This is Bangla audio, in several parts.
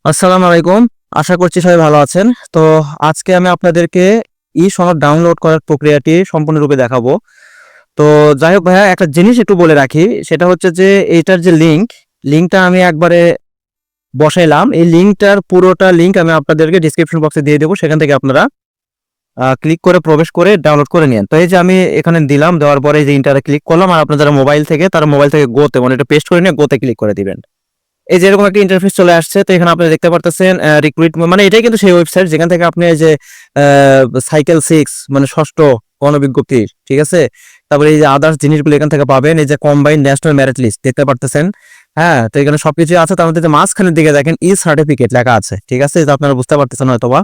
আসসালামু আলাইকুম। আশা করছি সবাই ভালো আছেন। তো আজকে আমি আপনাদেরকে সনদ ডাউনলোড করার প্রক্রিয়াটি সম্পূর্ণরূপে দেখাবো। তো যাই হোক ভাইয়া, একটা জিনিস একটু বলে রাখি। সেটা হচ্ছে যে এইটার যে লিঙ্কটা আমি একবারে বসাইলাম। এই লিঙ্কটার পুরোটা লিঙ্ক আমি আপনাদেরকে ডিসক্রিপশন বক্সে দিয়ে দেবো। সেখান থেকে আপনারা ক্লিক করে প্রবেশ করে ডাউনলোড করে নিন। তো এই যে আমি এখানে দিলাম, দেওয়ার পরে এই যে ইন্টারে ক্লিক করলাম, আর আপনার যারা মোবাইল থেকে তারা মোবাইল থেকে গোতে মানে এটা পেস্ট করে নিয়ে গোতে ক্লিক করে দিবেন। এই যে এরকম একটা ইন্টারফেস চলে আসছে। তো এখানে আপনি দেখতে পারতেছেন রিক্রুইট, মানে এটাই কিন্তু সেই ওয়েবসাইট যেখান থেকে আপনি এই যে সাইকেল 6 মানে ষষ্ঠ গণবিজ্ঞপ্তি, ঠিক আছে, তারপরে এই যে আদার্স জিনিসগুলো এখান থেকে পাবেন। এই যে কম্বাইন্ড ন্যাশনাল মেরিট লিস্ট দেখতে পারতেছেন। হ্যাঁ, তো এখানে সবকিছু আছে। তার মধ্যে মাঝখানের দিকে দেখেন ই সার্টিফিকেট লেখা আছে, ঠিক আছে, তো আপনারা বুঝতে পারতেছেন হয়তোবা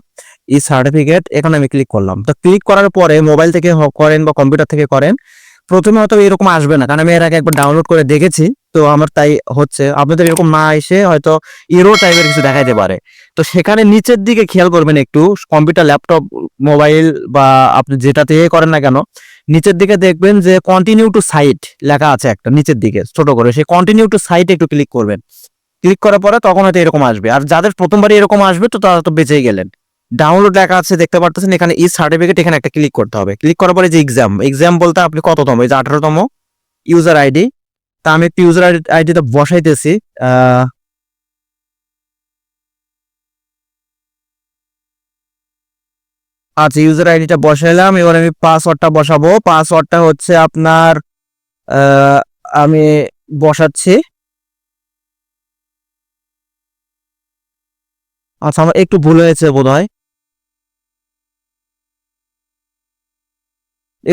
ই সার্টিফিকেট। এখানে আমি ক্লিক করলাম। তো ক্লিক করার পরে মোবাইল থেকে করেন বা কম্পিউটার থেকে করেন, প্রথমে হয়তো এরকম আসবে না, কারণ আমি এর আগে একবার ডাউনলোড করে দেখেছি। তো আমার তাই হচ্ছে, আপনাদের এরকম না এসে হয়তো ইরো টাইপের কিছু দেখাইতে পারে। তো সেখানে নিচের দিকে খেয়াল করবেন একটু, কম্পিউটার, ল্যাপটপ, মোবাইল বা আপনি যেটাতে করেন না কেন, নিচের দিকে দেখবেন যে কন্টিনিউ টু সাইট লেখা আছে একটা নিচের দিকে ছোট করে, সেই কন্টিনিউ টু সাইট একটু ক্লিক করবেন। ক্লিক করার পরে তখন হয়তো এরকম আসবে। আর যাদের প্রথমবারই এরকম আসবে তো তারা তো বেঁচেই গেলেন। ডাউনলোড লেখা আছে দেখতে পারতেছেন, এখানে ই সার্টিফিকেট, এখানে একটা ক্লিক করতে হবে। ক্লিক করার পরে যে এক্সাম বলতে আপনি কততম, এই যে 18তম ইউজার আইডি। তা আমি একটু ইউজার আইডিটা বসাইতেছি। আচ্ছা, ইউজার আইডিটা বসাইলাম। এবার আমি পাসওয়ার্ডটা বসাবো। পাসওয়ার্ডটা হচ্ছে আপনার আহ, আমি বসাচ্ছি। আচ্ছা, আমার একটু ভুল হয়েছে বোধহয়।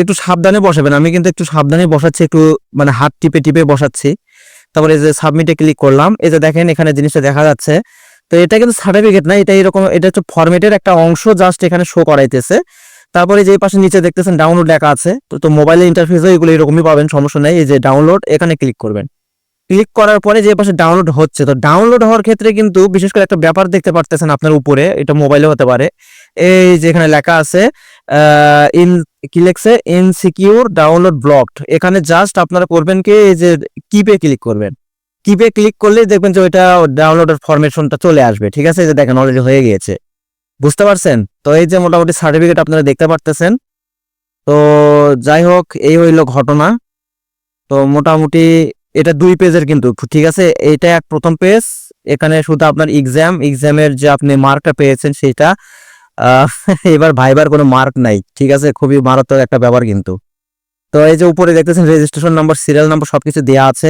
একটু সাবধানে বসাবেন, আমি কিন্তু একটু সাবধানে বসাচ্ছি, একটু মানে হাত টিপে টিপে বসাচ্ছি। তারপরে এই যে সাবমিটে ক্লিক করলাম, এই যে দেখেন এখানে জিনিসটা দেখা যাচ্ছে। তো এটা কিন্তু সার্টিফিকেট না, এটা এরকম, এটা হচ্ছে ফরম্যাটের একটা অংশ, জাস্ট এখানে শো করাইতেছে। তারপরে যে পাশে নিচে দেখতেছেন ডাউনলোড লেখা আছে, তো মোবাইলের ইন্টারফেসে এগুলো এরকমই পাবেন, সমস্যা নেই। এই যে ডাউনলোড, এখানে ক্লিক করবেন। ক্লিক করার পরে যে পাশে ডাউনলোড হচ্ছে, তো ডাউনলোড হওয়ার ক্ষেত্রে কিন্তু বিশেষ করে একটা ব্যাপার দেখতে পারতেছেন আপনার উপরে, এটা মোবাইলে হতে পারে। এই যে এখানে লেখা আছে ইন, কি লেখছে, ইনসিকিউর ডাউনলোড ব্লকড। এখানে জাস্ট আপনারা করবেন কি, এই যে কিপে ক্লিক করবেন। কিপে ক্লিক করলে দেখবেন যে ওইটা ডাউনলোডের ফরমেশনটা চলে আসবে, ঠিক আছে। এই যে দেখেন অলরেডি হয়ে গিয়েছে, বুঝতে পারছেন। তো এই যে মোটামুটি সার্টিফিকেট আপনারা দেখতে পারতেছেন। তো যাই হোক, এই হইলো ঘটনা। তো মোটামুটি এটা 2 পেজের কিন্তু, ঠিক আছে। এটা প্রথম পেজ, এখানে শুধু আপনার এক্সামের যে আপনি মার্কটা পেয়েছেন সেটা। আহ, এবার ভাইবার কোনো মার্ক নাই, ঠিক আছে, খুবই মারাত্মক একটা ব্যাপার কিন্তু। তো এই যে উপরে দেখতেছেন রেজিস্ট্রেশন নাম্বার, সিরিয়াল নাম্বার সবকিছু দেওয়া আছে।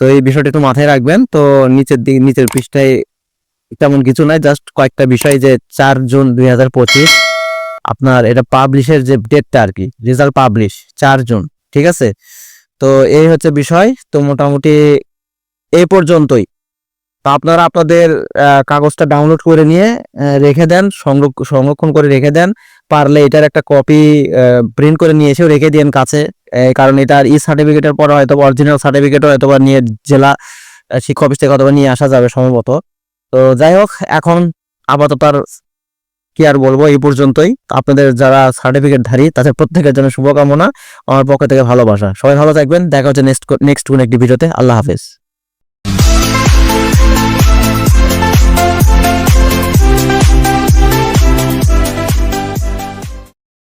তো এই বিষয়টা একটু মাথায় রাখবেন। তো নিচের পৃষ্ঠায় তেমন কিছু নাই, জাস্ট কয়েকটা বিষয়, যে 4 জুন 2025 আপনার এটা পাবলিশের যে ডেটটা আর কি, রেজাল্ট পাবলিশ 4 জুন, ঠিক আছে। তো এই হচ্ছে বিষয়। তো মোটামুটি এই পর্যন্তই। তো আপনারা আপনাদের কাগজটা ডাউনলোড করে নিয়ে রেখে দেন, সংরক্ষণ করে রেখে দেন। পারলে এটার একটা কপি প্রিন্ট করে নিয়ে এসেও রেখে দেন কাছে। কারণ এটার ই সার্টিফিকেটের পরে হয়তো অরিজিনাল সার্টিফিকেটও হয়তো নিয়ে জেলা শিক্ষা অফিস থেকে হয়তো নিয়ে আসা যাবে সম্ভবত। তো যাই হোক, এখন আপাতত আর কি আর বলবো, এই পর্যন্তই। আপনাদের যারা সার্টিফিকেট ধারী তাদের প্রত্যেকের জন্য শুভকামনা, আমার পক্ষ থেকে ভালোবাসা। সবাই ভালো থাকবেন, দেখা হচ্ছে নেক্সট কোন একটি ভিডিওতে। আল্লাহ হাফেজ।